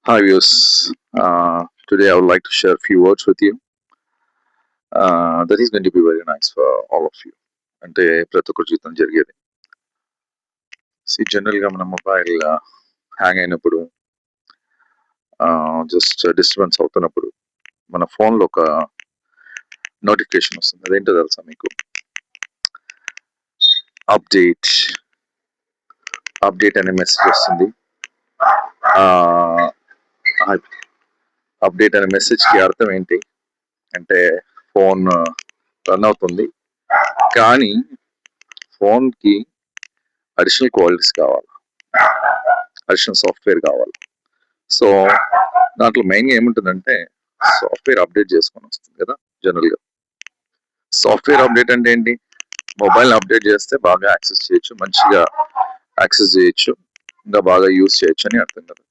Hi, viewers. Today I would like to share a few words with you. That is going to be very nice for all of you. అంటే ప్రతి ఒక్కరి జీవితం జరిగేది. జనరల్గా మన mobile hang అయినప్పుడు just disturbance అవుతున్నప్పుడు మన ఫోన్లో ఒక నోటిఫికేషన్ వస్తుంది. అదేంటో తెలుసా మీకు? అప్డేట్ అనే మెసేజ్ వస్తుంది. అప్డేట్ అనే మెసేజ్కి అర్థం ఏంటి అంటే ఫోన్ రన్ అవుతుంది, కానీ ఫోన్కి అడిషనల్ క్వాలిటీస్ కావాలి, అడిషనల్ సాఫ్ట్వేర్ కావాలి. సో దాంట్లో మెయిన్గా ఏముంటుందంటే సాఫ్ట్వేర్ అప్డేట్ చేసుకొని వస్తుంది కదా. జనరల్గా సాఫ్ట్వేర్ అప్డేట్ అంటే ఏంటి? మొబైల్ అప్డేట్ చేస్తే బాగా యాక్సెస్ చేయొచ్చు, మంచిగా యాక్సెస్ చేయొచ్చు, ఇంకా బాగా యూస్ చేయొచ్చు అని అర్థం కదా.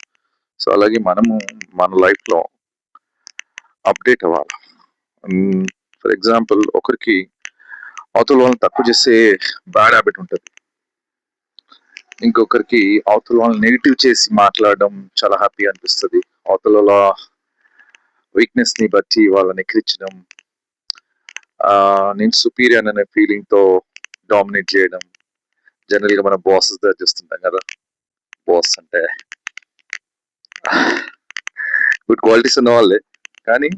సో అలాగే మనము మన లైఫ్లో అప్డేట్ అవ్వాలి. ఫర్ ఎగ్జాంపుల్, ఒకరికి అవతల వాళ్ళని తక్కువ చేసే బ్యాడ్ హ్యాబిట్ ఉంటుంది, ఇంకొకరికి అవతల వాళ్ళని నెగిటివ్ చేసి మాట్లాడడం చాలా హ్యాపీ అనిపిస్తుంది. అవతల వీక్నెస్ ని బట్టి వాళ్ళని ఎక్కిరించడం, నేను సుపీరియర్ అనే ఫీలింగ్ తో డామినేట్ చేయడం. జనరల్ గా మన బాసెస్ దగ్గర చూస్తుంటాం కదా. బాస్ అంటే గుడ్ క్వాలిటీస్ ఉన్న వాళ్ళే, కానీ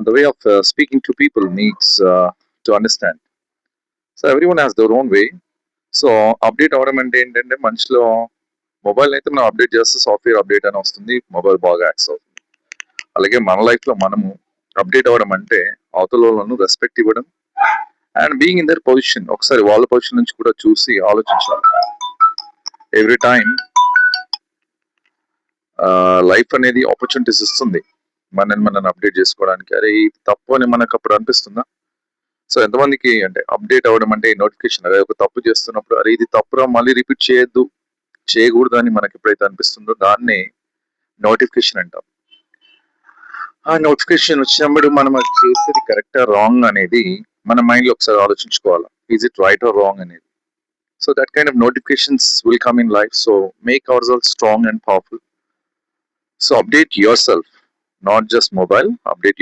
the way of speaking to people needs to understand. So every one has their own way. So update అవ్వడం అంటే ఏంటంటే, మనిషిలో మొబైల్ అయితే మనం అప్డేట్ చేస్తే సాఫ్ట్వేర్ అప్డేట్ అని వస్తుంది, మొబైల్ బాగా యాక్సెస్ అవుతుంది. అలాగే మన లైఫ్ లో మనము అప్డేట్ అవ్వడం అంటే అవతల వాళ్ళను రెస్పెక్ట్ ఇవ్వడం and being in their position. ఒకసారి వాళ్ళ పొజిషన్ నుంచి కూడా చూసి ఆలోచించాలి. ఎవ్రీ టైం లైఫ్ అనేది ఆపర్చునిటీస్ ఇస్తుంది మనల్ని అప్డేట్ చేసుకోవడానికి. అరే ఇది తప్పు అని మనకు అప్పుడు అనిపిస్తుందా? సో ఎంతమందికి అంటే అప్డేట్ అవ్వడం అంటే నోటిఫికేషన్, అదే ఒక తప్పు చేస్తున్నప్పుడు అరే ఇది తప్పురా, మళ్ళీ రిపీట్ చేయకూడదు అని మనకి ఎప్పుడైతే అనిపిస్తుందో దాన్ని నోటిఫికేషన్ అంటాం. ఆ నోటిఫికేషన్ వచ్చినప్పుడు మనం అది చేసేది కరెక్టా రాంగ్ అనేది మన మైండ్ లో ఒకసారి ఆలోచించుకోవాలి. Is it right or wrong అనేది. So that kind of notifications will come in life. So make our self strong and powerful. So update your self, not just mobile, update your